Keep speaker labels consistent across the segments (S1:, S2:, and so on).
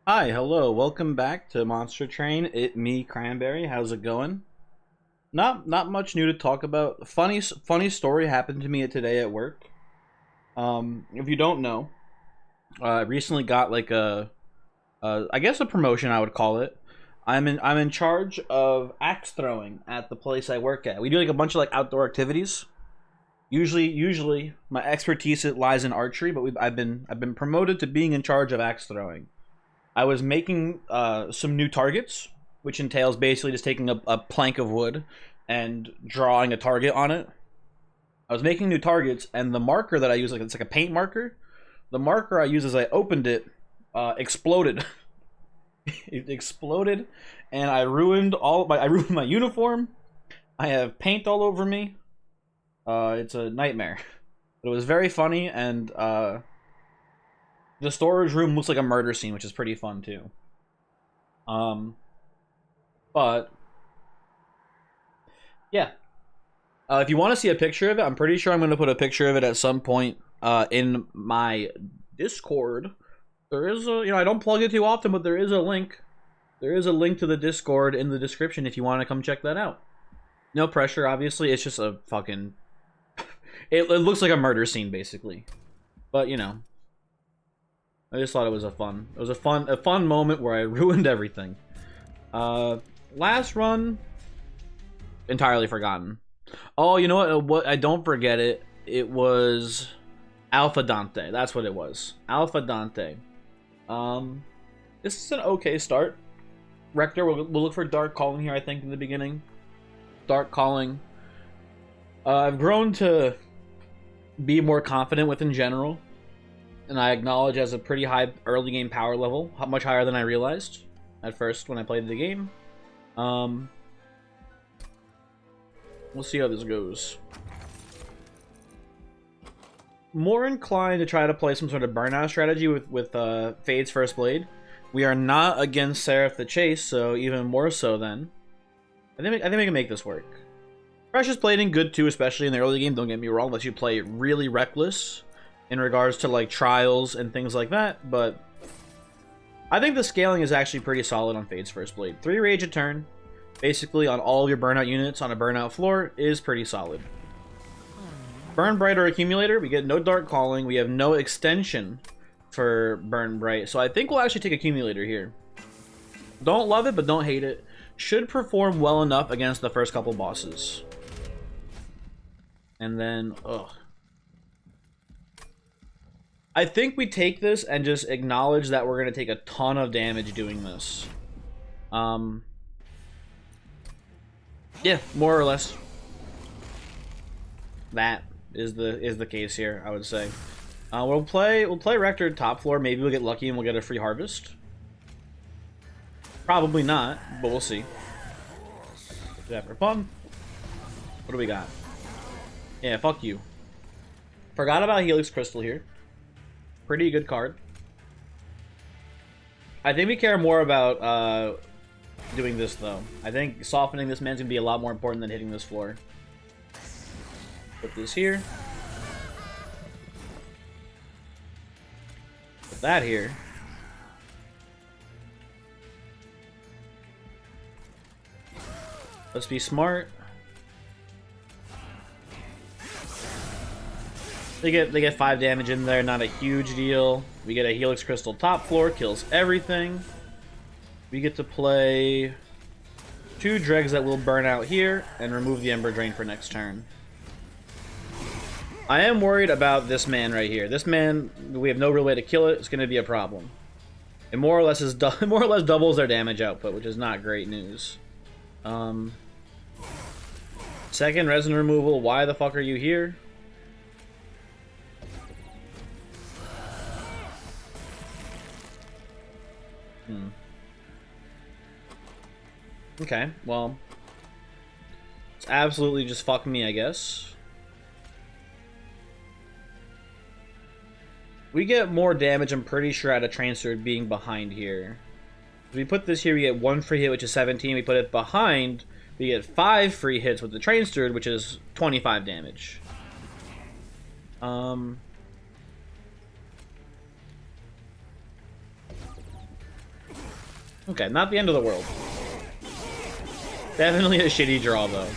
S1: Hi, hello, welcome back to Monster Train. Me, Cranberry. How's it going? Not much new to talk about. Funny story happened to me today at work. If you don't know, I recently got like I guess a promotion I would call it. I'm in charge of axe throwing at the place I work at. We do like a bunch of like outdoor activities. Usually my expertise it lies in archery, but I've been promoted to being in charge of axe throwing. I was making some new targets, which entails basically just taking a plank of wood and drawing a target on it. I was making new targets, and the marker that I use, like it's like a paint marker. The marker I used as I opened it exploded. It exploded, and I ruined my uniform. I have paint all over me. It's a nightmare. But it was very funny, and the storage room looks like a murder scene, which is pretty fun too. Um, but yeah, if you want to see a picture of it, I'm pretty sure I'm going to put a picture of it at some point in my Discord. There is a, I don't plug it too often, but there is a link. There is a link to the Discord in the description if you want to come check that out. No pressure, obviously. It's just a fucking. It looks like a murder scene, basically. But I just thought it was a fun moment where I ruined everything. Last run, entirely forgotten. Oh, you know what? What I don't forget it. It was Alpha Dante. That's what it was. Alpha Dante. This is an okay start. Rector, we'll look for Dark Calling here, I think, in the beginning. Dark Calling. I've grown to be more confident with in general. And I acknowledge has a pretty high early game power level, much higher than I realized at first when I played the game. We'll see how this goes. More inclined to try to play some sort of burnout strategy with Fade's First Blade. We are not against Seraph the Chase, so even more so then. I think we can make this work. Precious Blading, good too, especially in the early game, don't get me wrong, unless you play really reckless in regards to like trials and things like that, but I think the scaling is actually pretty solid on Fade's First Blade. 3 rage a turn, basically on all of your burnout units on a burnout floor, is pretty solid. Burn Bright or Accumulator, we get no Dark Calling, we have no extension for Burn Bright, so I think we'll actually take Accumulator here. Don't love it, but don't hate it. Should perform well enough against the first couple bosses. And then, ugh. I think we take this and just acknowledge that we're going to take a ton of damage doing this. Yeah, more or less. That is the case here, I would say. We'll play Rector top floor. Maybe we'll get lucky and we'll get a free harvest. Probably not, but we'll see. Do that for fun. What do we got? Yeah, fuck you. Forgot about Helix Crystal here. Pretty good card. I think we care more about doing this though. I think softening this man's gonna be a lot more important than hitting this floor. Put this here. Put that here. Let's be smart. They get 5 damage in there, not a huge deal. We get a Helix Crystal top floor, kills everything. We get to play 2 dregs that will burn out here and remove the Ember Drain for next turn. I am worried about this man right here. This man, we have no real way to kill it. It's going to be a problem. It more or less doubles their damage output, which is not great news. Second resin removal. Why the fuck are you here? Okay, well, it's absolutely just fuck me, I guess. We get more damage, I'm pretty sure, out of Train Steward being behind here. If we put this here, we get 1 free hit, which is 17. We put it behind, we get 5 free hits with the Train Steward, which is 25 damage. Okay, not the end of the world. Definitely a shitty draw, though.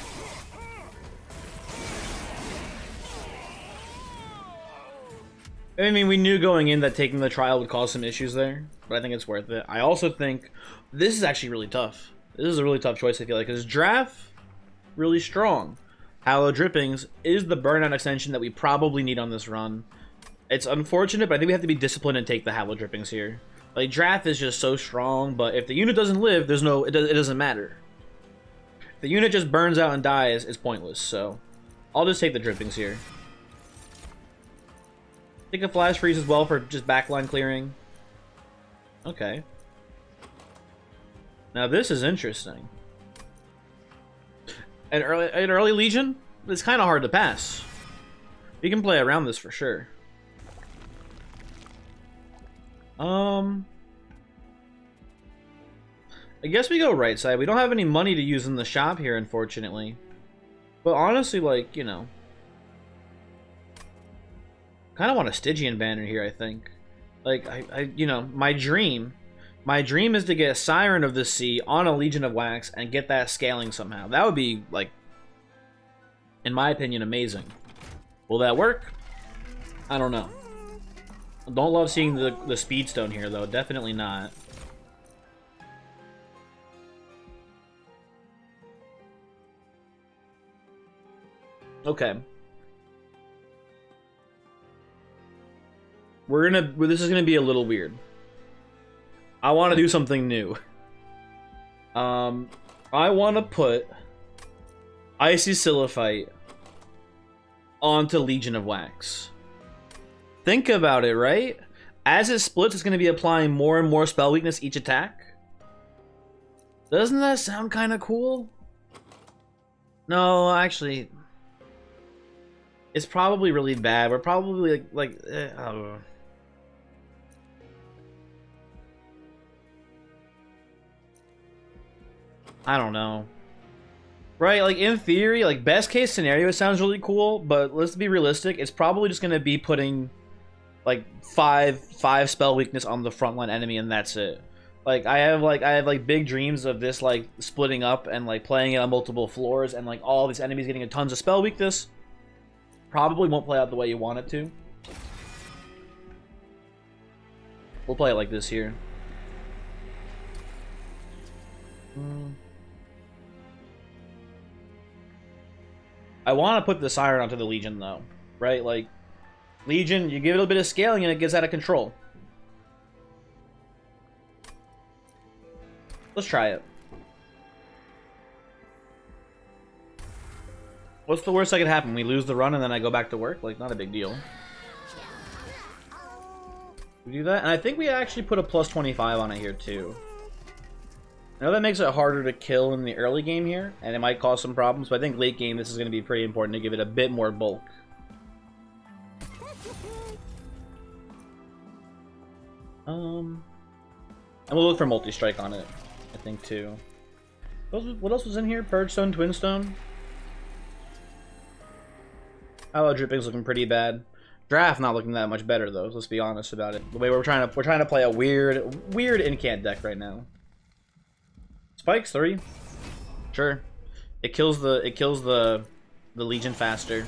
S1: I mean, we knew going in that taking the trial would cause some issues there, but I think it's worth it. I also think this is actually really tough. This is a really tough choice, I feel like, because Draft, really strong. Hallow Drippings is the burnout extension that we probably need on this run. It's unfortunate, but I think we have to be disciplined and take the Hallow Drippings here. Like, Draft is just so strong, but if the unit doesn't live, there's no, it doesn't matter. If the unit just burns out and dies, it's pointless, so I'll just take the Drippings here. Take a Flash Freeze as well for just backline clearing. Okay. Now this is interesting. An early Legion, it's kind of hard to pass. We can play around this for sure. I guess we go right side. We don't have any money to use in the shop here, unfortunately. But honestly, like, you know, kind of want a Stygian banner here, I think. Like, you know, my dream is to get a Siren of the Sea on a Legion of Wax and get that scaling somehow. That would be, like, in my opinion, amazing. Will that work? I don't know. Don't love seeing the Speedstone here, though. Definitely not. Okay. This is gonna be a little weird. I want to do something new. I want to put Icy Siliphyte onto Legion of Wax. Think about it, right? As it splits, it's going to be applying more and more spell weakness each attack. Doesn't that sound kind of cool? No, actually, it's probably really bad. We're probably I don't know. Right, like, in theory, like, best case scenario, it sounds really cool, but let's be realistic. It's probably just going to be putting, like, five spell weakness on the frontline enemy, and that's it. Like, I have big dreams of this, like, splitting up and, like, playing it on multiple floors, and, like, all these enemies getting a tons of spell weakness. Probably won't play out the way you want it to. We'll play it like this here. I want to put the Siren onto the Legion, though. Right? Like, Legion, you give it a bit of scaling and it gets out of control. Let's try it. What's the worst that could happen? We lose the run and then I go back to work? Like, not a big deal. We do that? And I think we actually put a plus 25 on it here, too. I know that makes it harder to kill in the early game here, and it might cause some problems, but I think late game this is going to be pretty important to give it a bit more bulk. And we'll look for multi-strike on it, I think, too. What else was in here? Purgestone, Twinstone? Hallow Dripping's looking pretty bad. Draft not looking that much better, though, let's be honest about it. The way we're trying to play a weird incant deck right now. Spikes 3. Sure. It kills the Legion faster.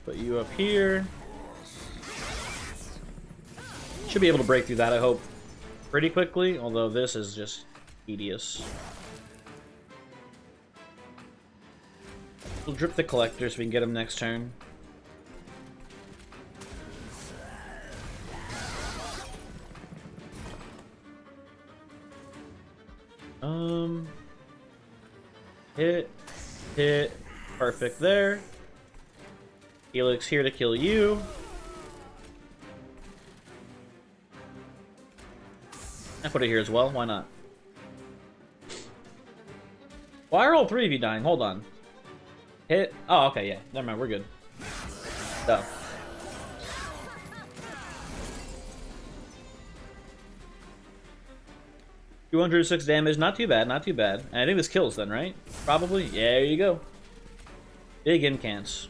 S1: Put you up here. Should be able to break through that, I hope, pretty quickly, although this is just tedious. We'll drip the Collector so we can get him next turn. Hit, perfect there. Helix here to kill you. I put it here as well, why not? Why are all three of you dying? Hold on. Hit. Oh, okay, yeah. Never mind, we're good. So. 206 damage, not too bad, not too bad. And I think this kills then, right? Probably. Yeah, there you go. Big incants.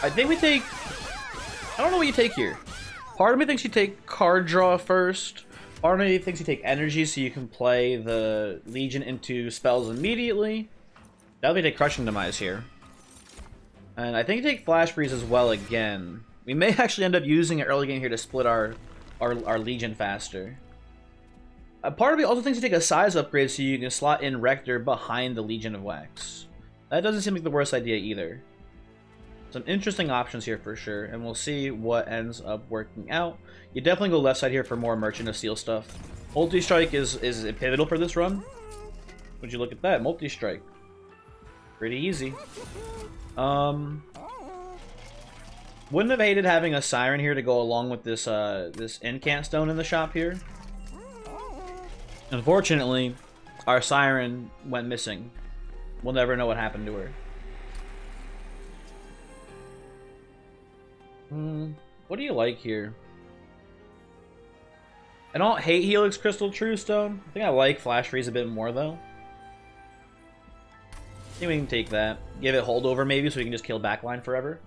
S1: I think we take... I don't know what you take here. Part of me thinks you take card draw first. Part of me thinks you take energy so you can play the Legion into spells immediately. Now we take Crushing Demise here. And I think you take Flash Freeze as well again. We may actually end up using it early game here to split our Legion faster. Part of me also thinks you take a size upgrade so you can slot in Rector behind the Legion of Wax. That doesn't seem like the worst idea either. Some interesting options here for sure, and we'll see what ends up working out. You definitely go left side here for more Merchant of Steel stuff. Multi-Strike is pivotal for this run. Would you look at that? Multi-Strike. Pretty easy. Wouldn't have hated having a Siren here to go along with this this Incant Stone in the shop here. Unfortunately, our Siren went missing. We'll never know what happened to her. What do you like here? I don't hate Helix Crystal True Stone. I think I like Flash Freeze a bit more though. I think we can take that. Give it holdover maybe so we can just kill backline forever.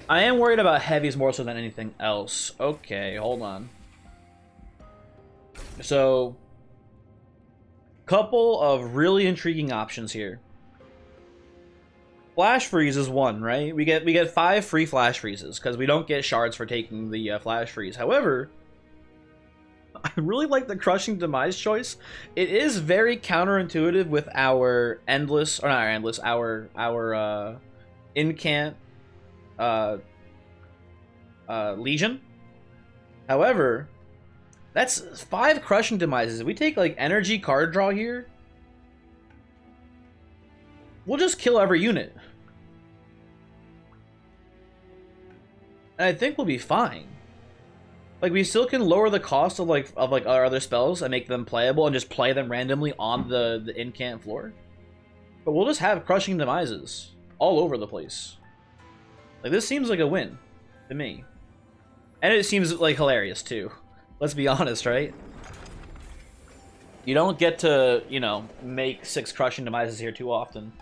S1: I am worried about heavies more so than anything else. Okay, hold on. So, couple of really intriguing options here. Flash Freeze is one, right? We get 5 free Flash Freezes because we don't get shards for taking the Flash Freeze. However, I really like the Crushing Demise choice. It is very counterintuitive with our endless, or not our endless, our incant Legion. However, that's 5 Crushing Demises. If we take like energy card draw here, we'll just kill every unit. And I think we'll be fine. Like, we still can lower the cost of our other spells and make them playable and just play them randomly on the incant floor. But we'll just have Crushing Demises all over the place. Like, this seems like a win to me. And it seems like hilarious too. Let's be honest, right? You don't get to, you know, make 6 Crushing Demises here too often.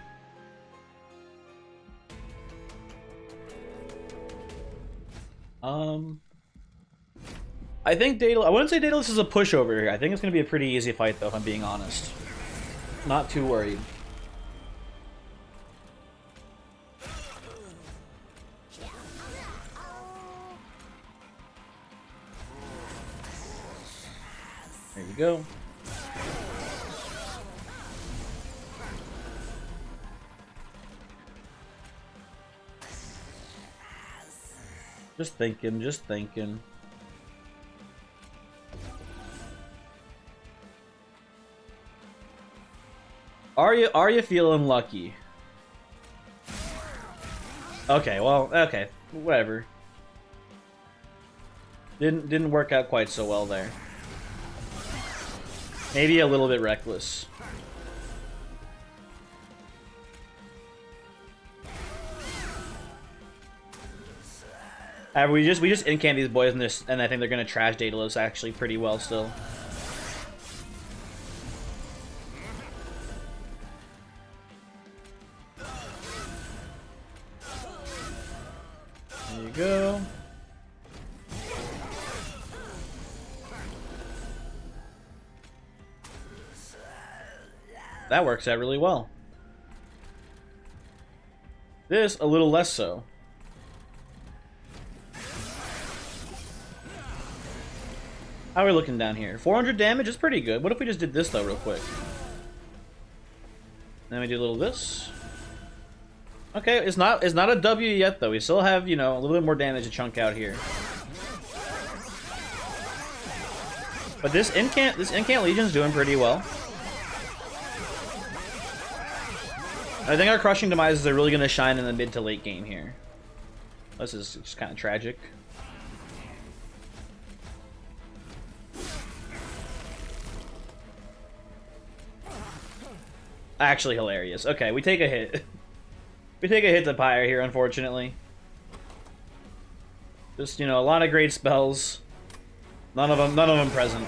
S1: I think Daedalus... I wouldn't say Daedalus is a pushover here. I think it's going to be a pretty easy fight, though, if I'm being honest. Not too worried. There you go. Just thinking, just thinking. Are you feeling lucky? Okay, well, okay, whatever. Didn't work out quite so well there. Maybe a little bit reckless. We just incant these boys and I think they're gonna trash Daedalus actually pretty well still. There you go. That works out really well. This a little less so. How are we looking down here? 400 damage is pretty good. What if we just did this though real quick? Then we do a little this. Okay, it's not a W yet though. We still have, you know, a little bit more damage to chunk out here. But this incant Legion's doing pretty well. I think our Crushing Demises are really going to shine in the mid to late game here. This is just kind of tragic. Actually hilarious. Okay, we take a hit. We take a hit to Pyre here, unfortunately. Just, you know, a lot of great spells. None of them present.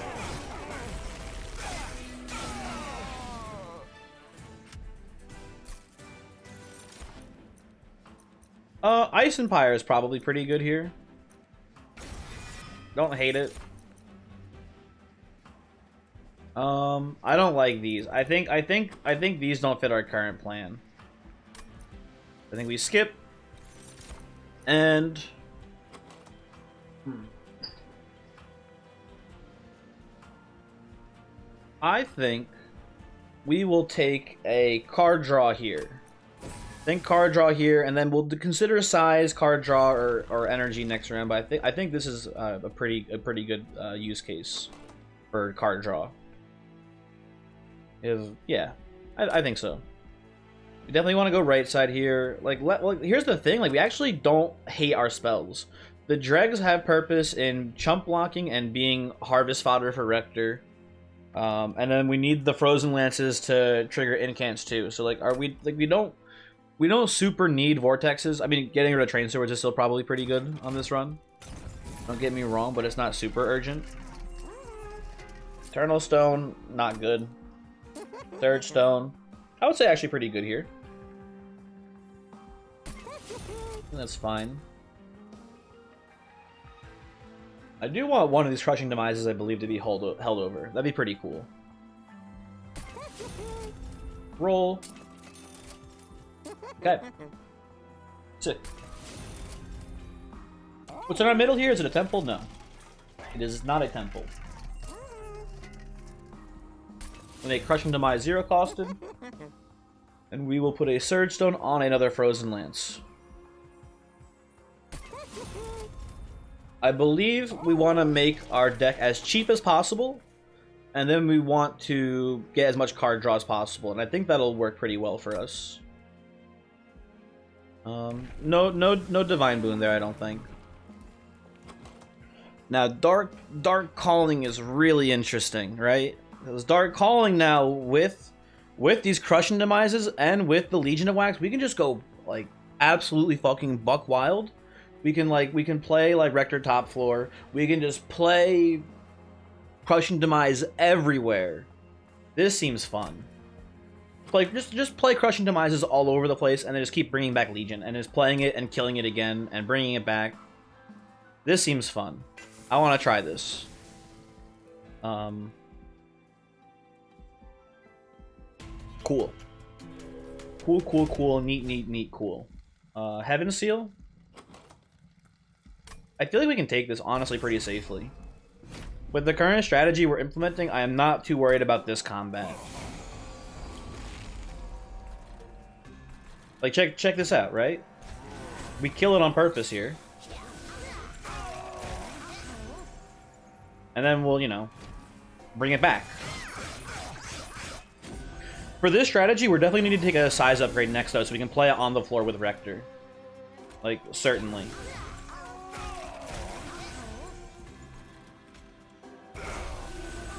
S1: Ice and Pyre is probably pretty good here. Don't hate it. I don't like these. I think these don't fit our current plan. I think we skip. And I think we will take a card draw here. Think card draw here, and then we'll consider size, card draw, or energy next round. But I think this is a pretty good use case for card draw. Yeah, I think so. We definitely want to go right side here. Like, here's the thing: like, we actually don't hate our spells. The dregs have purpose in chump blocking and being harvest fodder for Rector. And then we need the frozen lances to trigger incants too. So like, we don't super need vortexes. I mean, getting rid of train swords is still probably pretty good on this run. Don't get me wrong, but it's not super urgent. Eternal Stone, not good. Third Stone, I would say actually pretty good here. That's fine. I do want one of these crushing demises, I believe, to be held over. That'd be pretty cool. Roll. Okay. Sick. What's in our middle here? Is it a temple? No. It is not a temple. We make Crushing Demise 0 costed. And we will put a Surge Stone on another Frozen Lance. I believe we want to make our deck as cheap as possible. And then we want to get as much card draw as possible. And I think that'll work pretty well for us. No Divine Boon there, I don't think. Now, Dark Calling is really interesting, right? Because Dark Calling now, with these Crushing Demises and with the Legion of Wax, we can just go, like, absolutely fucking buck wild. We can play, like, Rector top floor. We can just play Crushing Demise everywhere. This seems fun. Like, just play Crushing Demises all over the place, and then just keep bringing back Legion, and just playing it and killing it again, and bringing it back. This seems fun. I want to try this. Cool. Cool. Neat, cool. Heaven Seal? I feel like we can take this, honestly, pretty safely. With the current strategy we're implementing, I am not too worried about this combat. Like, check this out, right? We kill it on purpose here. And then we'll, you know, bring it back. For this strategy, we're definitely need to take a size upgrade next, though, so we can play it on the floor with Rector. Like, certainly.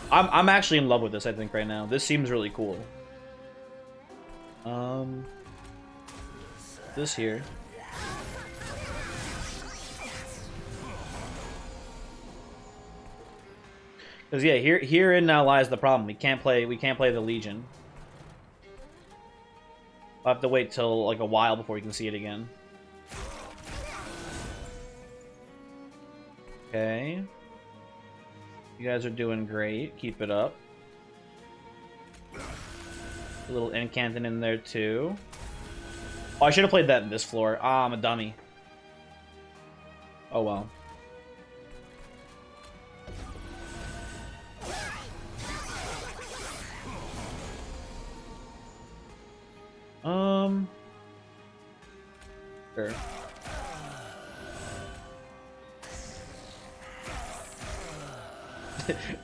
S1: I'm actually in love with this, I think, right now. This seems really cool. This here. Because yeah, herein now lies the problem. We can't play the Legion. I'll have to wait till like a while before we can see it again. Okay. You guys are doing great. Keep it up. A little incanting in there too. Oh, I should have played that in this floor. Ah, I'm a dummy. Oh well. Sure.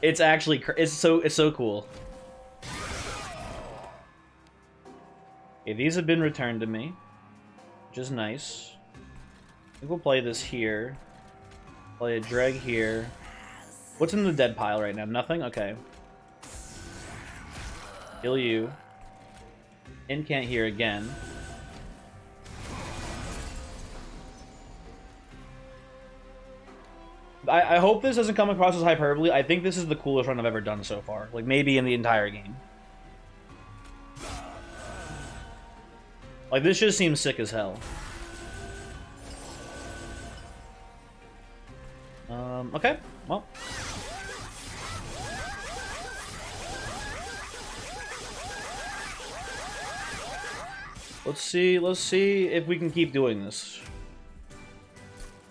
S1: It's actually it's so cool. Okay, these have been returned to me, which is nice. I think we'll play this here. Play a dreg here. What's in the dead pile right now? Nothing? Okay. Kill you. Incant here again. I hope this doesn't come across as hyperbole. I think this is the coolest run I've ever done so far. Like, maybe in the entire game. Like, this just seems sick as hell. Okay. Well. Let's see if we can keep doing this.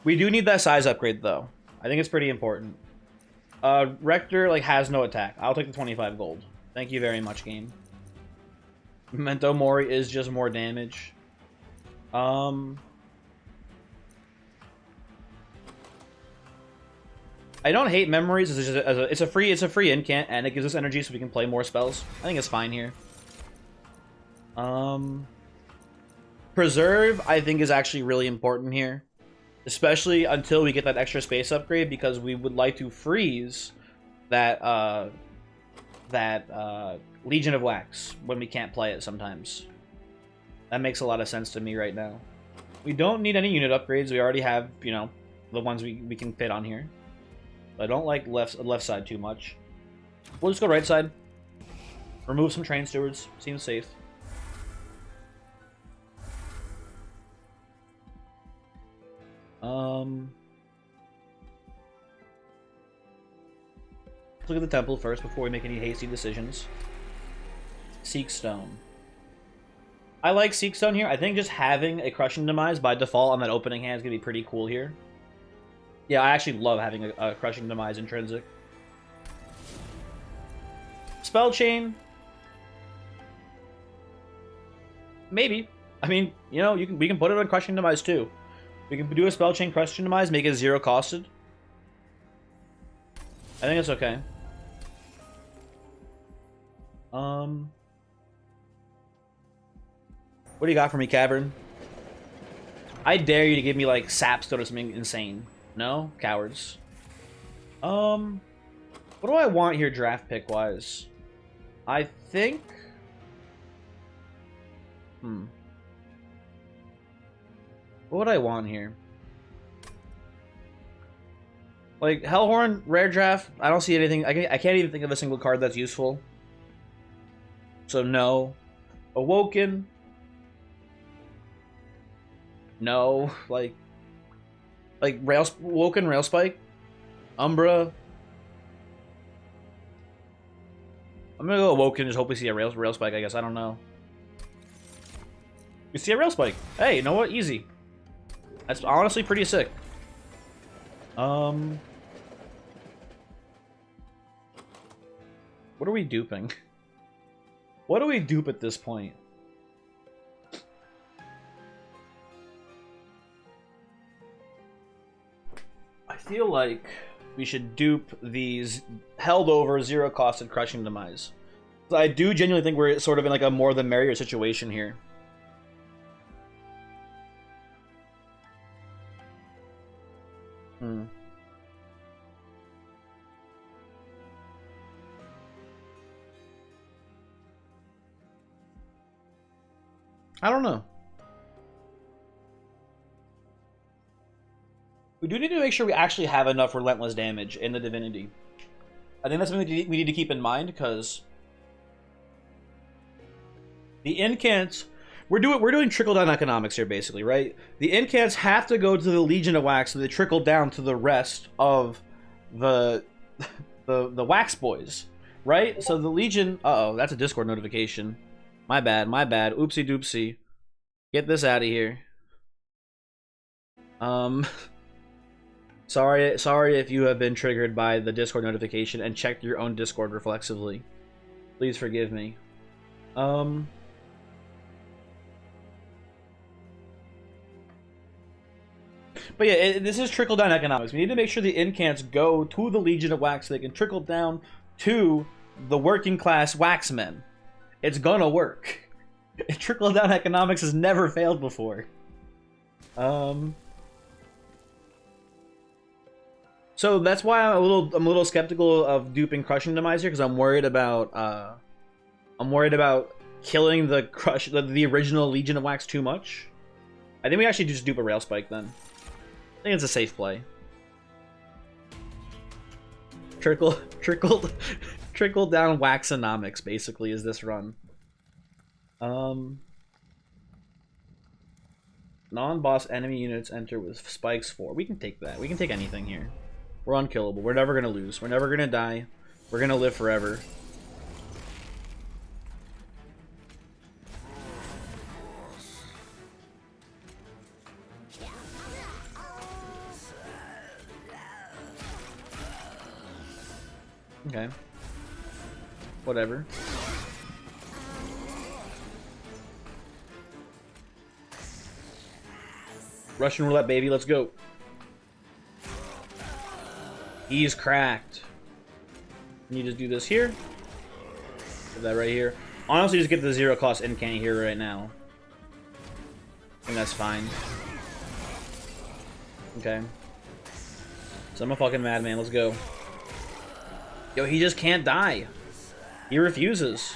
S1: We do need that size upgrade, though. I think it's pretty important. Rector, like, has no attack. I'll take the 25 gold. Thank you very much, game. Memento Mori is just more damage. I don't hate memories. It's a free incant, and it gives us energy so we can play more spells. I think it's fine here. Preserve, I think, is actually really important here. Especially until we get that extra space upgrade, because we would like to freeze that Legion of Wax when we can't play it sometimes. That makes a lot of sense to me right now. We don't need any unit upgrades. We already have, you know, the ones we can fit on here. I don't like left side too much. We'll just go right side. Remove some train stewards. Seems safe. Let's look at the temple first before we make any hasty decisions. Seek Stone. I like Seek Stone here. I think just having a Crushing Demise by default on that opening hand is going to be pretty cool here. Yeah, I actually love having a Crushing Demise intrinsic. Spell Chain. Maybe. I mean, you know, we can put it on Crushing Demise too. We can do a Spell Chain Crushing Demise, make it 0 costed. I think it's okay. What do you got for me, Cavern? I dare you to give me, like, Sapstone or something insane. No? Cowards. What do I want here draft pick-wise? I think... What would I want here? Like, Hellhorn, rare draft, I don't see anything. I can't even think of a single card that's useful. So, no. Awoken. No. Like Awoken, Railspike. Umbra. I'm gonna go Awoken, just hope we see a Railspike, I guess. I don't know. We see a Railspike. Hey, you know what? Easy. That's honestly pretty sick. What are we duping? What do we dupe at this point? I feel like we should dupe these held over 0 costed Crushing Demise. I do genuinely think we're sort of in like a more the merrier situation here. I don't know. We do need to make sure we actually have enough relentless damage in the Divinity. I think that's something we need to keep in mind, because the incants, we're doing trickle-down economics here, basically, right? The incants have to go to the Legion of Wax, so they trickle down to the rest of the Wax Boys, right? So the Legion... Uh-oh, that's a Discord notification. My bad, my bad. Oopsie doopsie. Get this out of here. Sorry if you have been triggered by the Discord notification and checked your own Discord reflexively. Please forgive me. But yeah, this is trickle-down economics. We need to make sure the incants go to the Legion of Wax so they can trickle down to the working-class Waxmen. It's gonna work. Trickle-down economics has never failed before. So that's why I'm a little skeptical of duping Crushing Demise here, because I'm worried about killing the the original Legion of Wax too much. I think we actually just dupe a Rail Spike then. I think it's a safe play. Trickle down waxonomics basically is this run. Non-boss enemy units enter with spikes 4. We can take that. We can take anything here. We're unkillable. We're never gonna lose. We're never gonna die. We're gonna live forever. Okay. Whatever. Russian roulette, baby. Let's go. He's cracked. You just do this here. Put that right here. Honestly, just get the 0 cost incant here right now. I think that's fine. Okay. So I'm a fucking madman. Let's go. Yo, he just can't die. He refuses.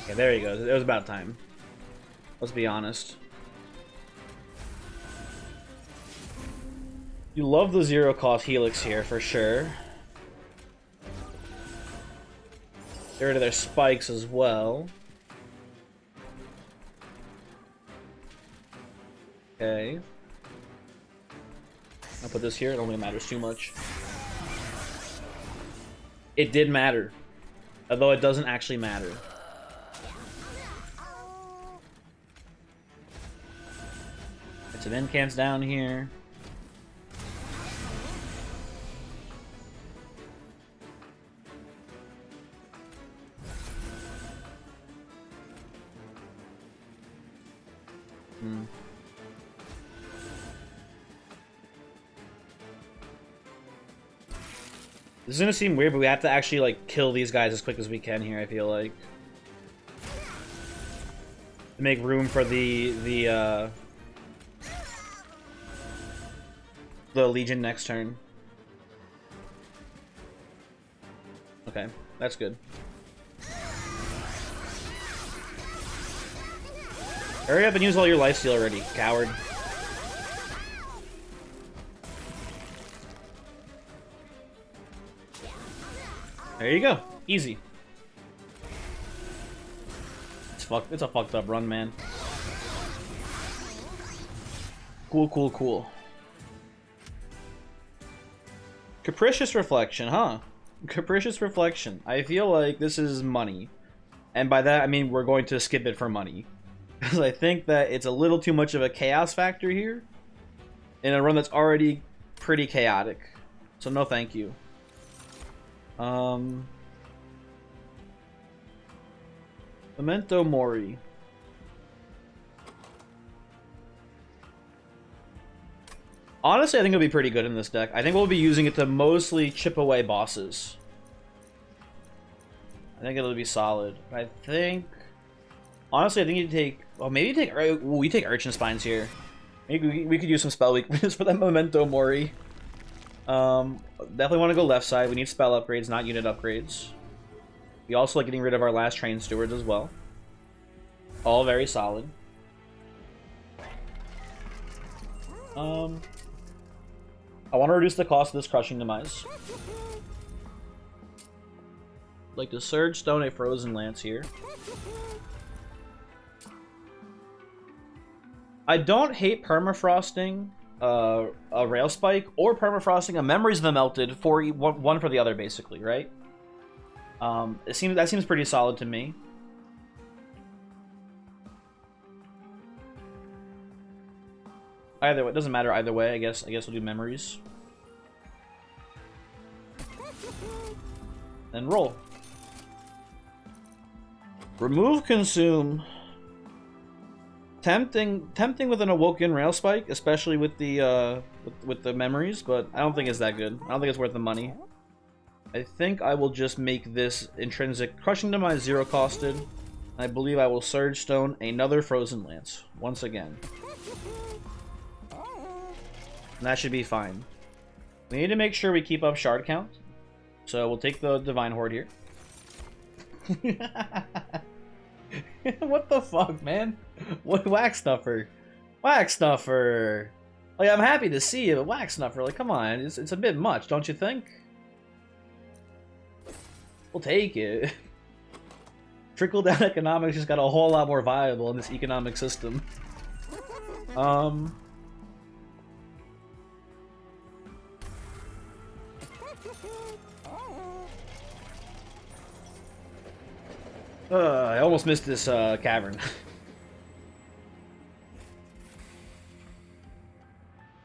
S1: Okay, there he goes. It was about time. Let's be honest. You love the 0 cost Helix here for sure. Get rid of their spikes as well. Okay. I'll put this here. It only matters too much. It did matter. Although it doesn't actually matter. Get some incants down here. This is gonna seem weird, but we have to actually like kill these guys as quick as we can here. I feel like to make room for the Legion next turn. Okay, that's good. Hurry up and use all your lifesteal already, coward. There you go. Easy. It's a fucked up run, man. Cool, cool, cool. Capricious Reflection, huh? Capricious Reflection. I feel like this is money. And by that, I mean we're going to skip it for money. Because I think that it's a little too much of a chaos factor here. In a run that's already pretty chaotic. So no thank you. Memento Mori. Honestly, I think it'll be pretty good in this deck. I think we'll be using it to mostly chip away bosses. I think it'll be solid. I think... Honestly, I think you take... Oh, maybe you take... Ooh, we take Urchin Spines here. Maybe we could use some spell weakness for that Memento Mori. Definitely want to go left side. We need spell upgrades, not unit upgrades. We also like getting rid of our last Train Stewards as well. All very solid. I want to reduce the cost of this Crushing Demise. Like to Surge Stone a Frozen Lance here. I don't hate permafrosting a Rail Spike or permafrosting a Memories of the Melted for one for the other, basically, right? That seems pretty solid to me. Either way, it doesn't matter either way. I guess we'll do Memories. Then roll. Remove Consume. Tempting with an Awoken Rail Spike, especially with the Memories, but I don't think it's that good. I don't think it's worth the money. I think I will just make this intrinsic Crushing Demise 0 costed. I believe I will Surge Stone another Frozen Lance once again. And that should be fine. We need to make sure we keep up shard count. So we'll take the Divine Horde here. What the fuck, man? What Wax Snuffer? Wax Snuffer! Like, I'm happy to see you, but Wax Snuffer, like, come on. It's a bit much, don't you think? We'll take it. Trickle-down economics just got a whole lot more viable in this economic system. I almost missed this cavern.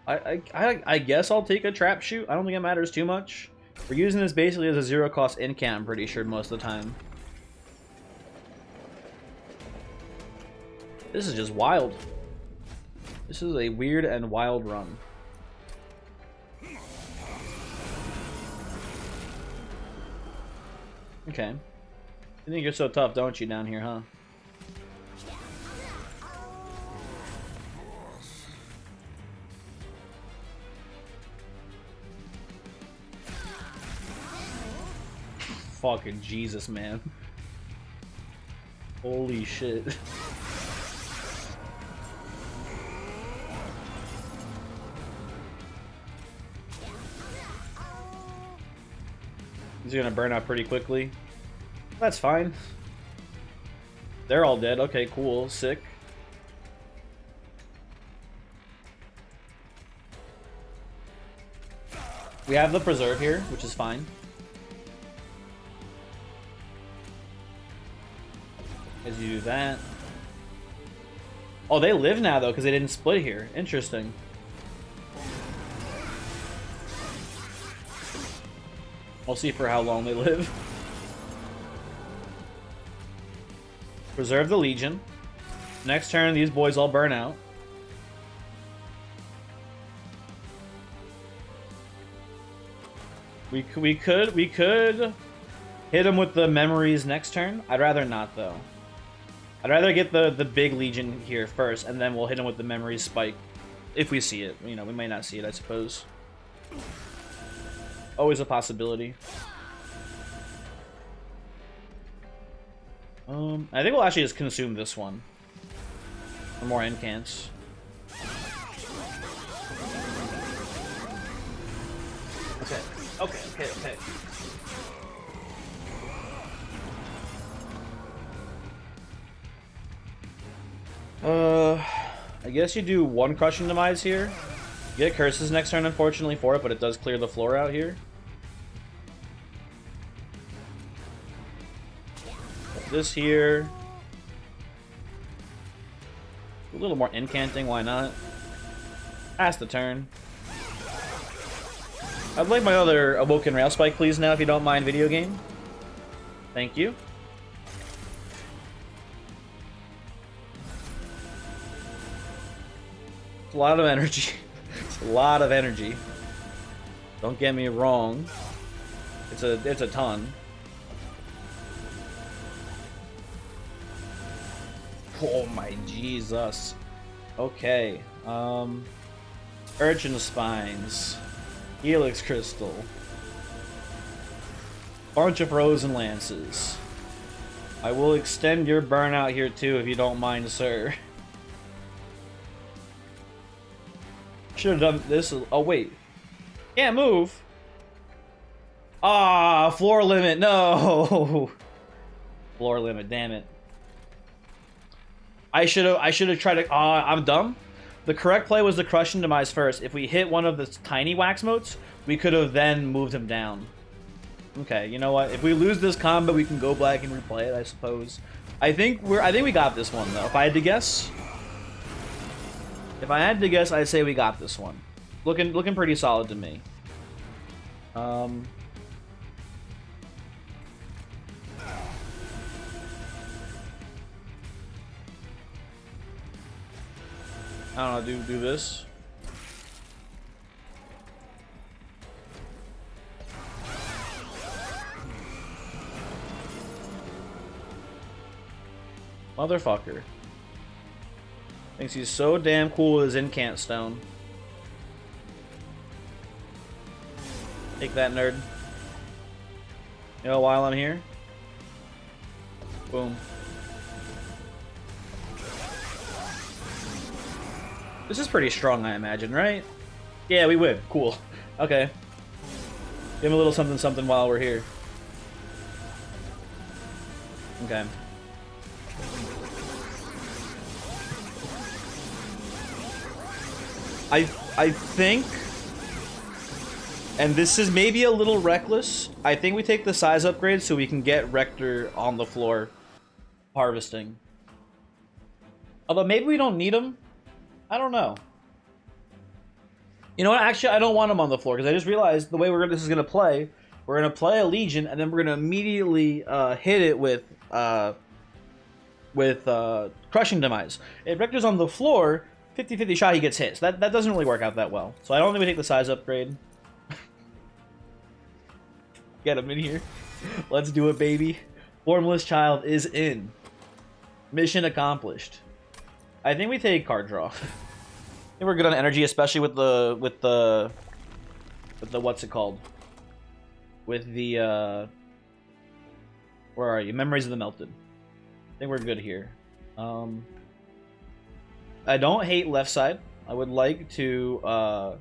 S1: I guess I'll take a trap shoot. I don't think it matters too much. We're using this basically as a zero cost incant, I'm pretty sure, most of the time. This is just wild. This is a weird and wild run. Okay. You think you're so tough, don't you, down here, huh? Fucking Jesus, man. Holy shit. He's gonna burn out pretty quickly. That's fine. They're all dead. Okay, cool. Sick. We have the preserve here, which is fine. As you do that. Oh, they live now, though, because they didn't split here. Interesting. We'll see for how long they live. Preserve the Legion. Next turn, these boys all burn out. We could hit them with the memories next turn. I'd rather not, though. I'd rather get the big Legion here first, and then we'll hit them with the memories spike if we see it. You know, we might not see it, I suppose. Always a possibility. I think we'll actually just consume this one for more incants. Okay. I guess you do one Crushing Demise here. You get curses next turn, unfortunately, for it, but it does clear the floor out here. Put this here. A little more incanting, why not? Pass the turn. I'd like my other Awoken Rail Spike, please, now, if you don't mind, video game. Thank you. It's a lot of energy. It's a lot of energy. Don't get me wrong. It's a ton. Oh my Jesus. Okay. Urchin Spines. Helix Crystal. Bunch of Frozen Lances. I will extend your burnout here too, if you don't mind, sir. Should have done this. Oh wait, can't move. Ah, floor limit. No, floor limit. Damn it. I should have tried to. I'm dumb. The correct play was the Crushing Demise first. If we hit one of the tiny wax motes, we could have then moved him down. Okay, you know what? If we lose this combo, we can go back and replay it, I suppose. I think we got this one though. If I had to guess. If I had to guess, I'd say we got this one. Looking pretty solid to me. I don't know, do this. Motherfucker. Thinks he's so damn cool with his incant stone. Take that, nerd. You know, while I'm here. Boom. This is pretty strong, I imagine, right? Yeah, we would. Cool. Okay. Give him a little something something while we're here. Okay. I think, and this is maybe a little reckless, I think we take the size upgrade so we can get Rector on the floor harvesting. Although maybe we don't need him. I don't know. You know what? Actually, I don't want him on the floor because I just realized the way this is going to play, we're going to play a Legion and then we're going to immediately hit it with Crushing Demise. If Rector's on the floor, 50-50 shot, he gets hit. So that doesn't really work out that well. So I don't think we take the size upgrade. Get him in here. Let's do it, baby. Formless Child is in. Mission accomplished. I think we take card draw. I think we're good on energy, especially with the what's it called? With the where are you? Memories of the Melted. I think we're good here. I don't hate left side. I would like to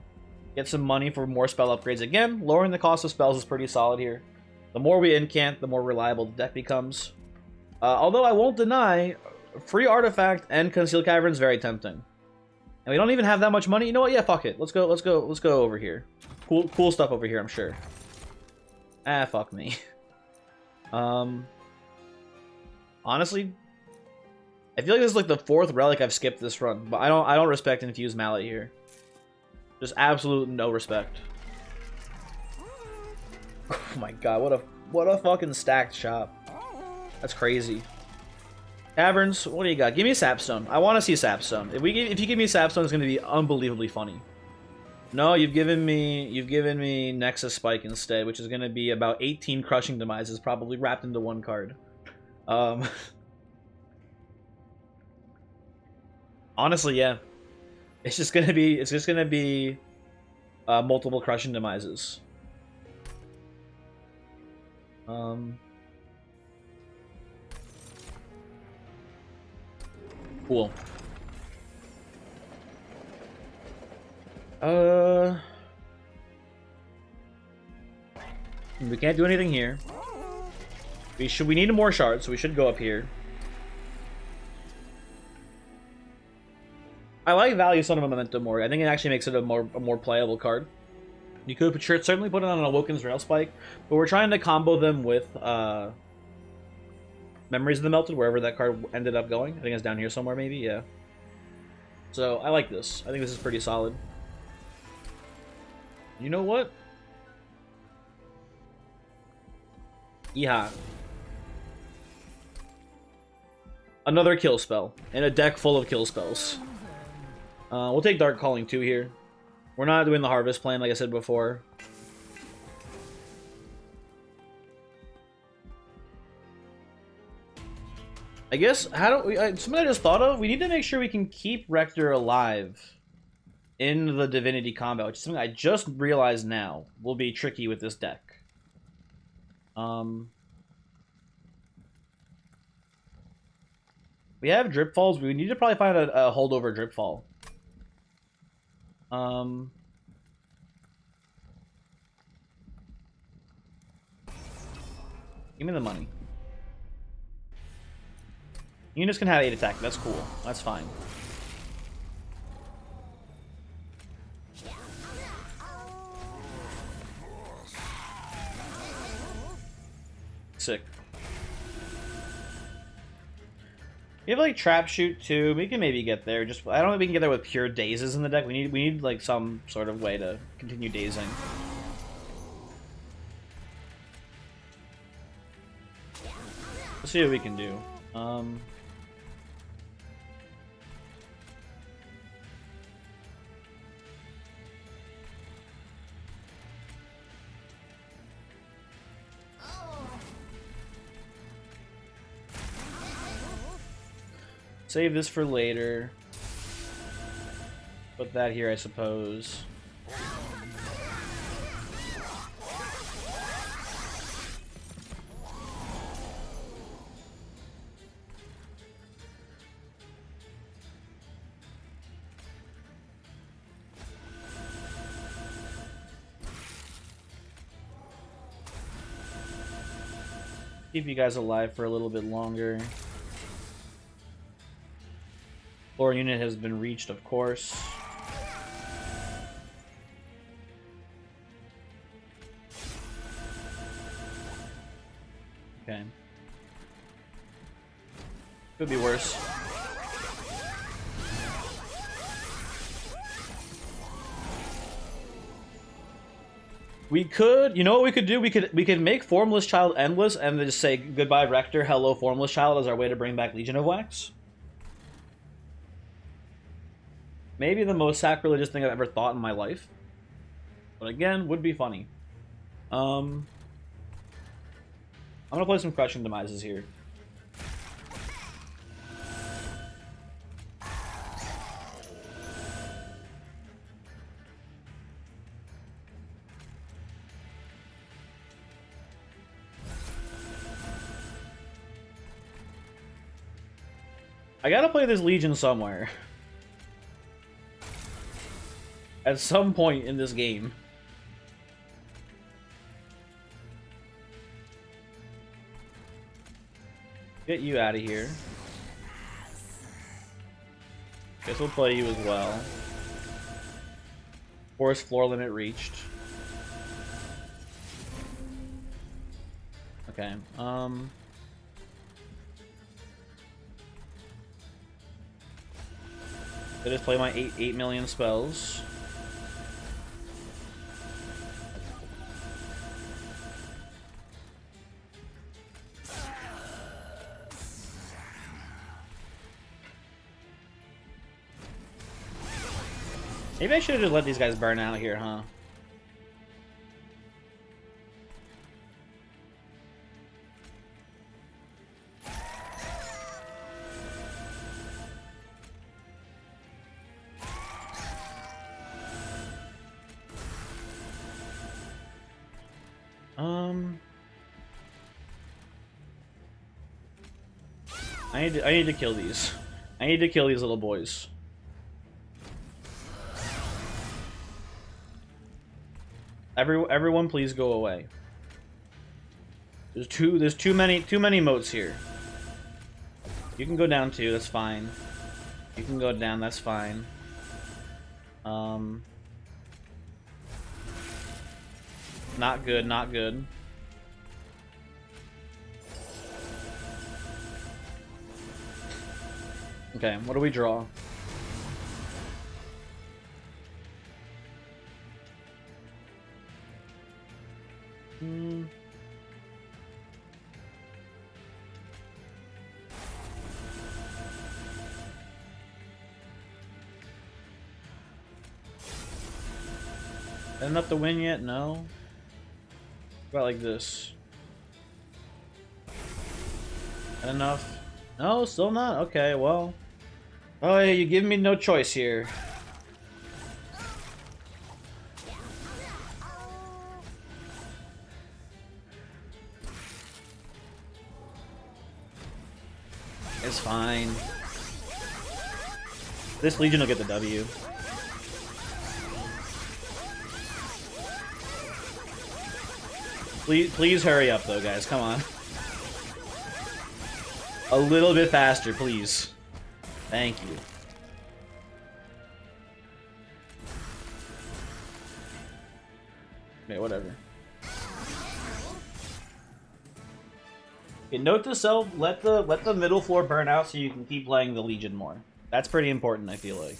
S1: get some money for more spell upgrades. Again, lowering the cost of spells is pretty solid here. The more we incant, the more reliable the deck becomes. Although I won't deny, free artifact and concealed cavern is very tempting. And we don't even have that much money. You know what? Yeah, fuck it. Let's go over here. Cool stuff over here, I'm sure. Ah, fuck me. Honestly, I feel like this is like the 4th relic I've skipped this run, but I don't respect Infused Mallet here. Just absolute no respect. Oh my god, what a fucking stacked shop. That's crazy. Caverns, what do you got? Give me Sapstone. I want to see Sapstone. If you give me Sapstone, it's going to be unbelievably funny. No, you've given me Nexus Spike instead, which is going to be about 18 Crushing Demises, probably wrapped into one card. Honestly, yeah. It's just gonna be multiple Crushing Demises. Cool. We can't do anything here. We need more shards, so we should go up here. I like Value Son of Memento more. I think it actually makes it a more playable card. You could certainly put it on an Awoken's Rail Spike, but we're trying to combo them with Memories of the Melted, wherever that card ended up going. I think it's down here somewhere, maybe, yeah. So, I like this. I think this is pretty solid. You know what? Yeehaw. Another kill spell, and a deck full of kill spells. We'll take Dark Calling 2 here. We're not doing the Harvest plan, like I said before. I guess, something I just thought of, we need to make sure we can keep Rector alive in the Divinity combat, which is something I just realized now will be tricky with this deck. We have Drip Falls, we need to probably find a holdover Drip Fall. Give me the money. Units can have 8 attack. That's cool. That's fine. Sick. We have like Trap Shoot too. We can maybe get there. Just I don't think we can get there with pure dazes in the deck. We need like some sort of way to continue dazing. Let's see what we can do. Save this for later. Put that here, I suppose. Keep you guys alive for a little bit longer. Floor unit has been reached, of course. Okay. Could be worse. We could, you know what we could do? We could make Formless Child endless and then just say goodbye Rector, hello Formless Child as our way to bring back Legion of Wax. Maybe the most sacrilegious thing I've ever thought in my life. But again, would be funny. I'm gonna play some Crushing Demises here. I gotta play this Legion somewhere. At some point in this game. Get you out of here. Guess we'll play you as well. Force floor limit reached. Okay, I just play my 8 million spells. Maybe I should have just let these guys burn out here, huh? I need to kill these. I need to kill these little boys. Everyone please go away. There's too many moats here. You can go down too, that's fine. You can go down, that's fine. Not good, not good. Okay, what do we draw? Enough to win yet? No. About like this. Enough? No, still not? Okay, well. Oh, yeah, you give me no choice here. It's fine. This Legion will get the W. Please hurry up though, guys. Come on. A little bit faster, please. Thank you. Okay, whatever. Okay, note to self, let the middle floor burn out so you can keep playing the Legion more. That's pretty important, I feel like.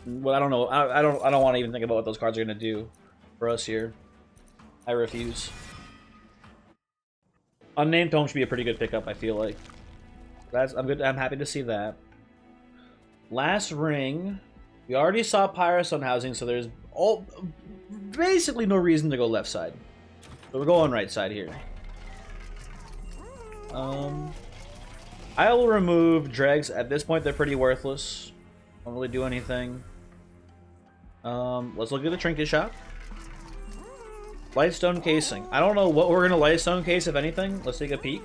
S1: Well, I don't know. I don't want to even think about what those cards are gonna do for us here. I refuse. Unnamed Tome should be a pretty good pickup, I feel like. I'm good. I'm happy to see that. Last ring. We already saw Pyrus on housing, so there's basically no reason to go left side. So we're going right side here. I will remove dregs. At this point, they're pretty worthless. Don't really do anything. Let's look at the trinket shop. Lightstone casing. I don't know what we're gonna lightstone case, if anything. Let's take a peek.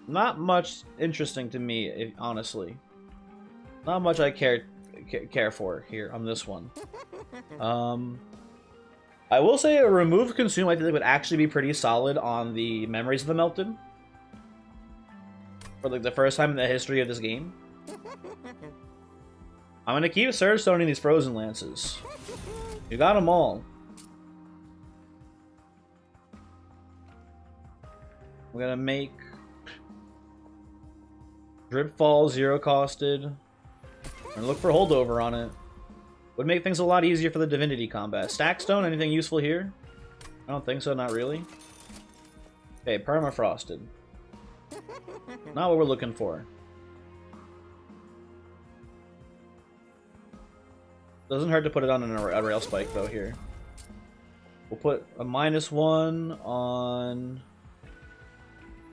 S1: Not much interesting to me, honestly. Not much I care for here on this one. I will say a remove consume I think would actually be pretty solid on the Memories of the Melted. For like the first time in the history of this game. I'm gonna keep Surge Stoning these Frozen Lances. You got them all. We're gonna make Drip Fall 0 costed. And look for holdover on it. Would make things a lot easier for the Divinity combat. Stackstone, anything useful here? I don't think so, not really. Okay, Permafrosted. Not what we're looking for. Doesn't hurt to put it on a rail spike though here. We'll put a -1 on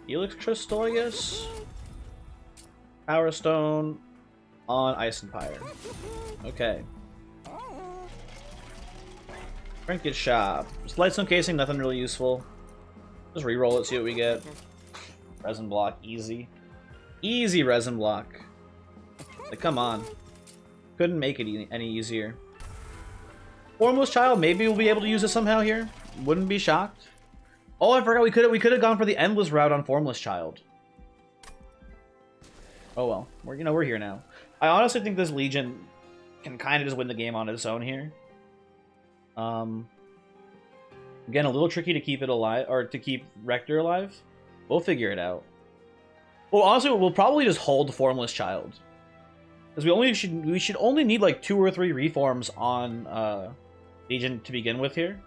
S1: Helix Crystal, I guess. Power Stone on Ice Empire. Okay. Trinket Shop. Just Lightstone casing, nothing really useful. Just reroll it, see what we get. Resin block, easy. Easy resin block. Like, come on. Couldn't make it any easier. Formless Child, maybe we'll be able to use it somehow here. Wouldn't be shocked. Oh, I forgot we could have gone for the endless route on Formless Child. Oh well, we're here now. I honestly think this Legion can kind of just win the game on its own here. Again, a little tricky to keep it alive, or to keep Rector alive. We'll figure it out. Well, honestly, we'll probably just hold Formless Child. Because we should only need like 2 or 3 reforms on Legion to begin with here.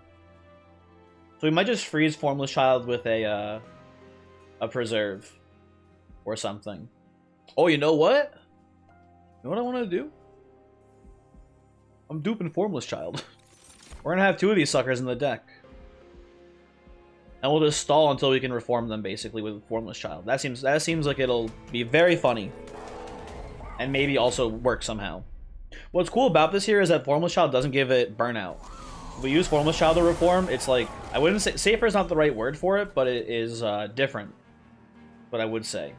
S1: So we might just freeze Formless Child with a preserve or something. Oh, you know what? You know what I want to do? I'm duping Formless Child. We're gonna have 2 of these suckers in the deck. And we'll just stall until we can reform them, basically, with Formless Child. That seems like it'll be very funny. And maybe also work somehow. What's cool about this here is that Formless Child doesn't give it burnout. If we use Formless Child to reform, it's like, I wouldn't say, safer is not the right word for it, but it is different. What I would say.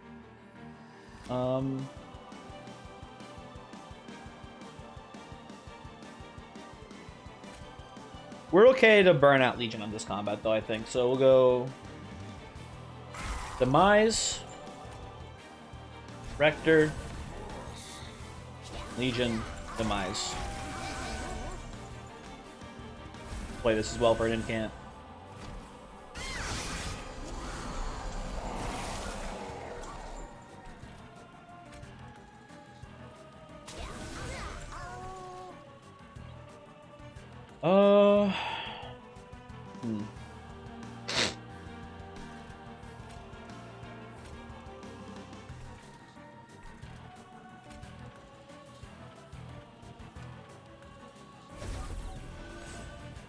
S1: We're okay to burn out Legion on this combat, though, I think. So we'll go Demise, Rector, Legion, Demise. Play this as well for an incant.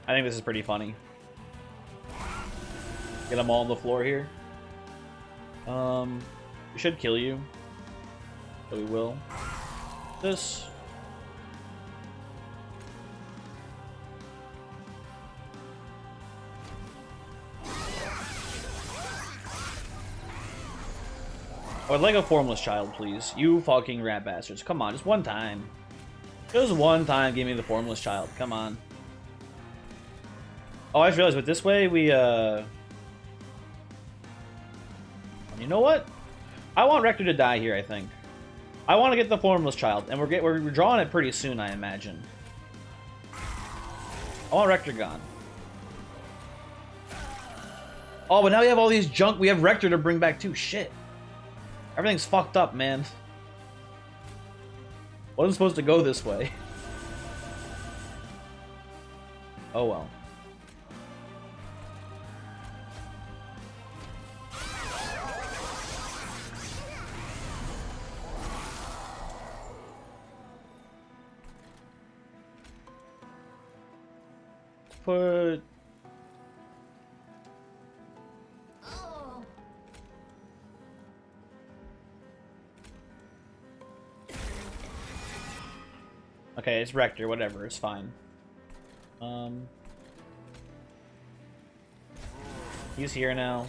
S1: I think this is pretty funny. Get them all on the floor here. We should kill you. But we will. This. I would like a Formless Child, please. You fucking rat bastards. Come on, just one time. Just one time, give me the Formless Child. Come on. Oh, I just realized, but this way we, You know what? I want Rector to die here, I think. I want to get the Formless Child, and we're drawing it pretty soon, I imagine. I want Rector gone. Oh, but now we have all these junk. We have Rector to bring back too. Shit. Everything's fucked up, man. Wasn't supposed to go this way. Oh well. put... Okay, it's Rector, whatever, it's fine. He's here now.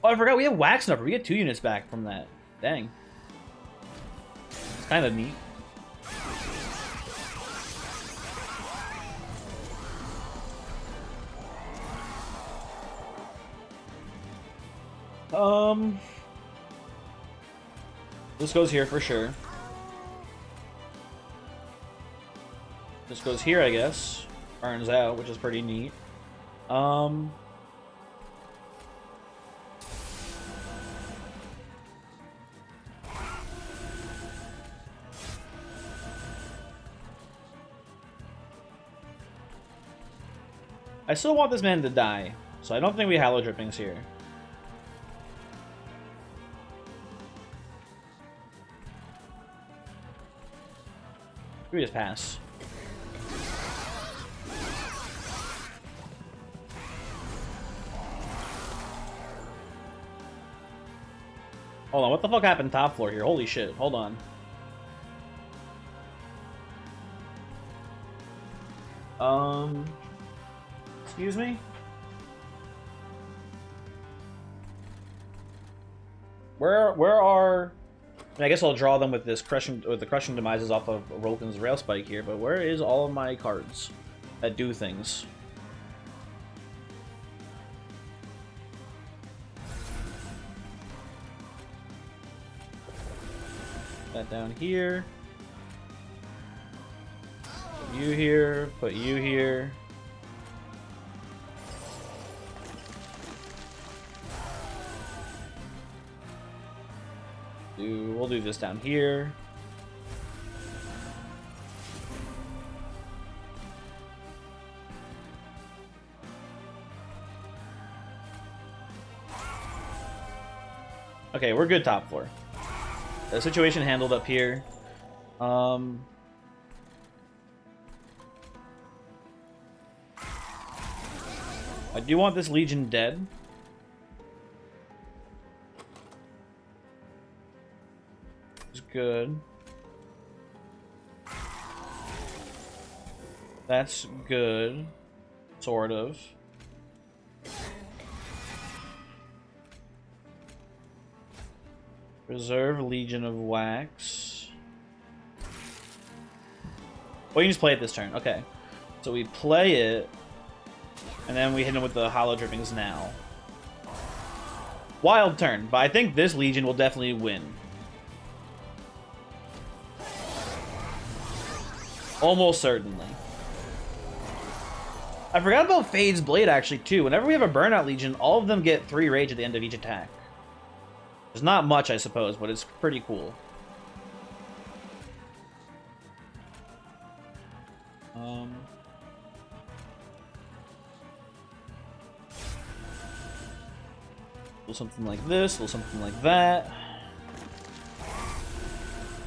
S1: Oh, I forgot we have Wax Number. We get 2 units back from that. Dang. It's kind of neat. This goes here for sure. This goes here, I guess. Burns out, which is pretty neat. I still want this man to die, so I don't think we Hallow Drippings here. We just pass. Hold on, what the fuck happened top floor here? Holy shit, hold on. Excuse me? Where are... I guess I'll draw them with this crushing, with the crushing demises off of Rolkin's Rail Spike here, but where is all of my cards that do things? That down here. Put you here, put you here. We'll do this down here. Okay, we're good top floor. The situation handled up here. I do want this Legion dead. Good. That's good. Sort of. Reserve Legion of Wax. Well, you can just play it this turn. Okay. So we play it, and then we hit him with the Hollow Drippings now. Wild turn, but I think this Legion will definitely win. Almost certainly. I forgot about Fade's Blade, actually, too. Whenever we have a Burnout Legion, all of them get 3 rage at the end of each attack. There's not much, I suppose, but it's pretty cool. Little something like this, little something like that.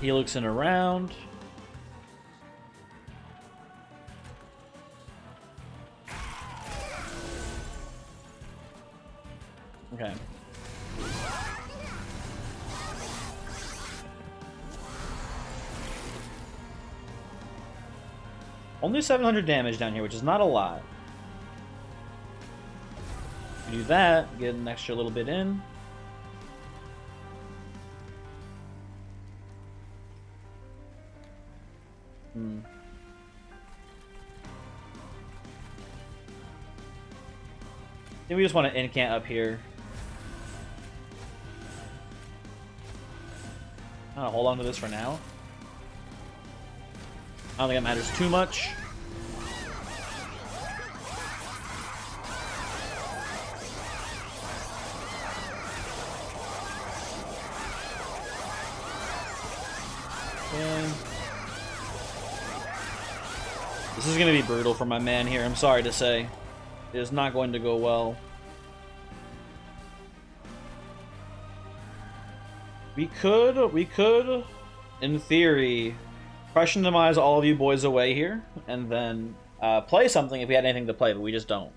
S1: Helixing around. Okay. Only 700 damage down here, which is not a lot. You do that, get an extra little bit in. I think we just want to incant up here. I'm gonna hold on to this for now. I don't think that matters too much. Okay. This is gonna be brutal for my man here, I'm sorry to say. It is not going to go well. We could, in theory, Crush and Demise all of you boys away here, and then play something if we had anything to play, but we just don't.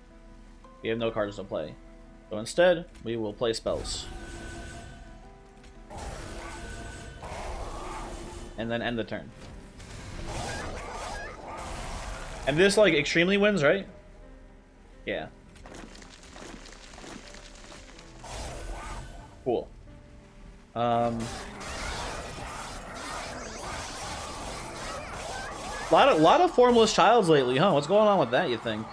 S1: We have no cards to play. So instead, we will play spells. And then end the turn. And this, like, extremely wins, right? Yeah. Cool. A lot of Formless Childs lately, huh? What's going on with that, you think?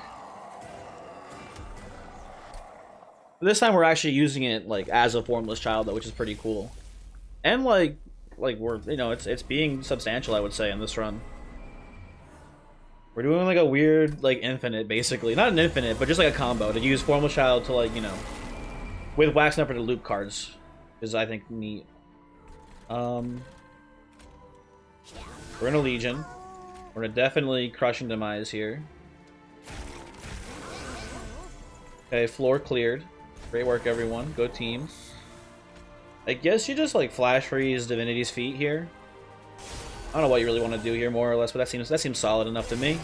S1: This time we're actually using it, like, as a Formless Child, though, which is pretty cool. And, like we're, you know, it's being substantial, I would say, in this run. We're doing, like, a weird, like, infinite, basically. Not an infinite, but just, like, a combo to use Formless Child to, like, you know, with Wax Number to loop cards. Is, I think, neat. We're in a Legion. We're gonna definitely Crushing Demise here. Okay, floor cleared. Great work, everyone. Go team. I guess you just, like, flash freeze Divinity's feet here. I don't know what you really want to do here, more or less, but that seems solid enough to me.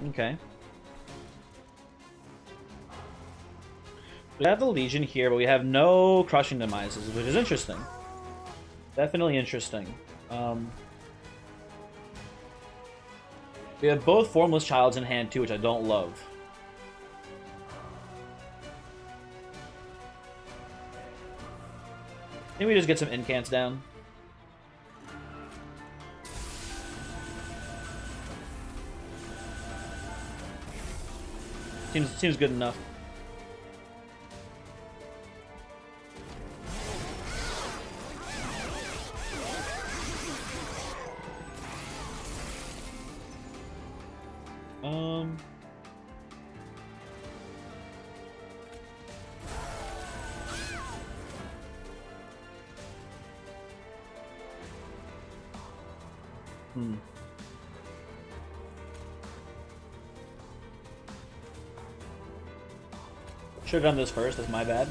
S1: Okay. We have the Legion here, but we have no Crushing Demises, which is interesting. Definitely interesting. We have both Formless Childs in hand, too, which I don't love. Maybe we just get some incants down. Seems good enough. Should have done this first, that's my bad.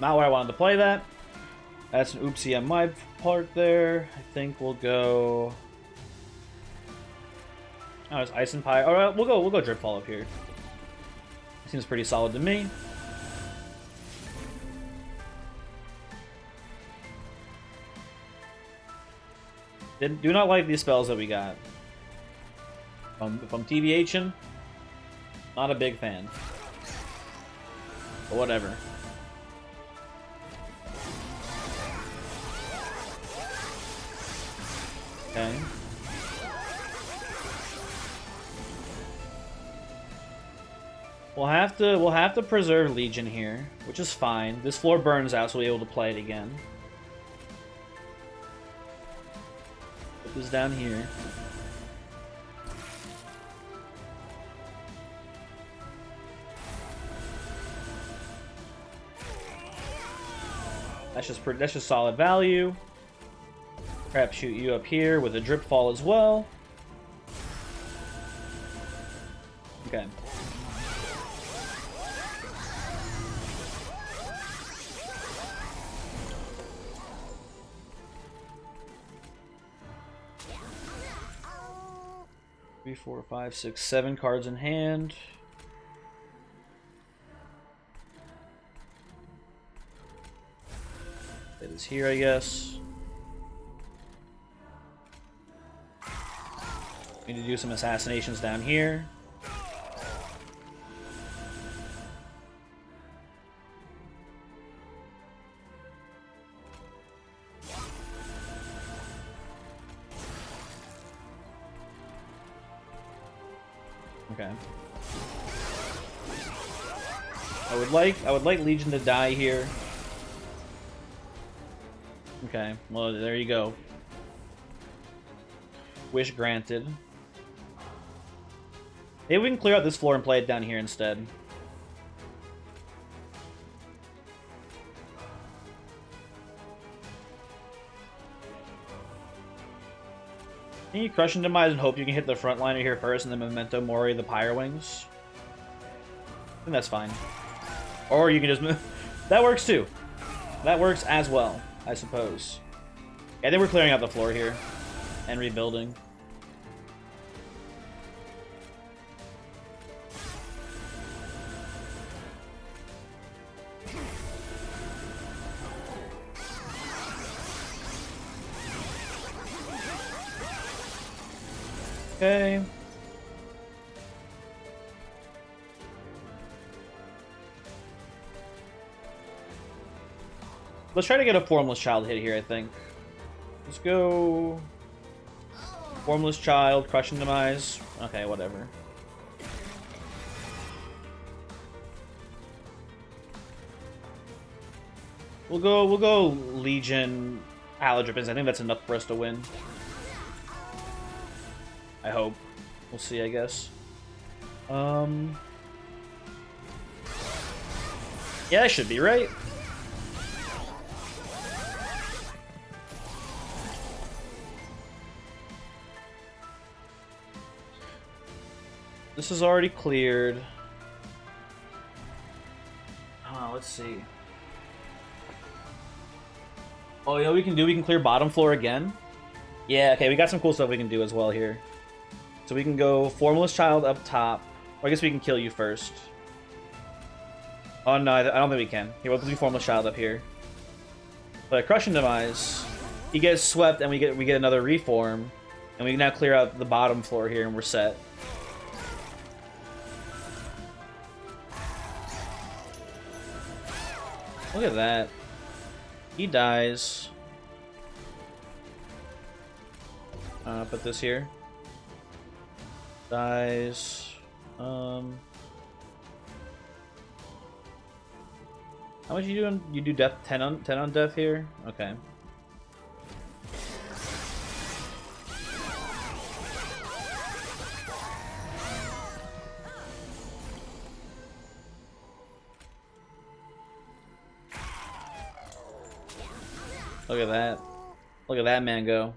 S1: Not where I wanted to play that. That's an oopsie on my part there. I think we'll go... Oh, it's Ice and Pie. Alright, we'll go Dripfall up here. Seems pretty solid to me. Do not like these spells that we got. If I'm TBHing, not a big fan. But whatever. Okay. We'll have to preserve Legion here, which is fine. This floor burns out, so we'll be able to play it again. Put this down here. That's just solid value. Perhaps shoot you up here with a drip fall as well. Okay. Three, 4, 5, 6, 7 cards in hand. It is here, I guess. Need to do some assassinations down here. Okay. I would like Legion to die here. Okay, well, there you go. Wish granted. Maybe we can clear out this floor and play it down here instead. Can you crush and demise and hope you can hit the front liner here first and then memento mori the pyre wings? I think that's fine. Or you can just move. That works too. That works as well, I suppose. Yeah, I think we're clearing out the floor here and rebuilding. Okay. Let's try to get a Formless Child hit here, I think. Let's go... Formless Child, Crush and Demise. Okay, whatever. We'll go Legion, Paladrippins. I think that's enough for us to win. I hope. We'll see, I guess. Yeah, that should be right. This is already cleared. Let's see. Oh, you know what we can do? We can clear bottom floor again. Yeah, okay, we got some cool stuff we can do as well here. So we can go Formless Child up top. Or I guess we can kill you first. Oh no, I don't think we can. Here, we'll do Formless Child up here. But Crush and Demise, he gets swept and we get another reform. And we can now clear out the bottom floor here and we're set. Look at that. He dies. Put this here. Dies. How much you doing? You do death 10 on death here? Okay. Look at that. Look at that man go.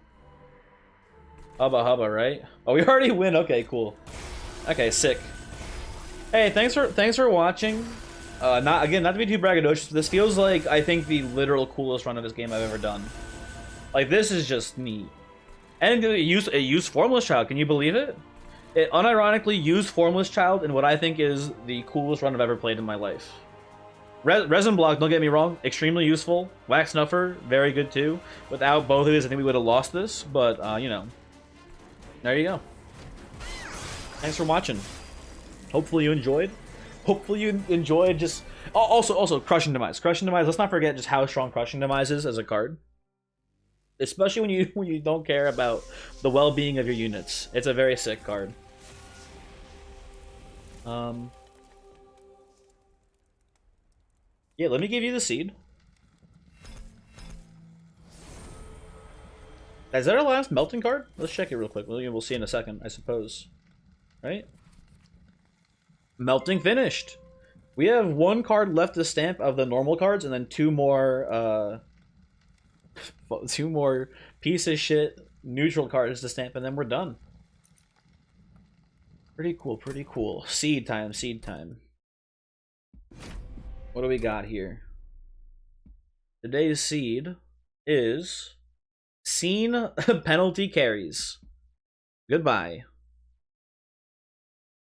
S1: Hubba hubba, right? Oh, we already win. Okay, cool. Okay, sick. Hey, thanks for watching. Not to be too braggadocious, but this feels like I think the literal coolest run of this game I've ever done. Like, this is just neat. And it used Formless Child. Can you believe it? It unironically used Formless Child in what I think is the coolest run I've ever played in my life. Resin Block, don't get me wrong, extremely useful. Wax Snuffer, very good too. Without both of these, I think we would have lost this, but, you know. There you go. Thanks for watching. Hopefully you enjoyed. Hopefully you enjoyed just... Also, Crushing Demise. Crushing Demise, let's not forget just how strong Crushing Demise is as a card. Especially when you don't care about the well-being of your units. It's a very sick card. Yeah, let me give you the seed. Is that our last melting card? Let's check it real quick. We'll see in a second, I suppose. Right? Melting finished. We have one card left to stamp of the normal cards, and then two more piece of shit neutral cards to stamp, and then we're done. Pretty cool, pretty cool. Seed time, seed time. What do we got here? Today's seed is Scene Penalty Carries. Goodbye.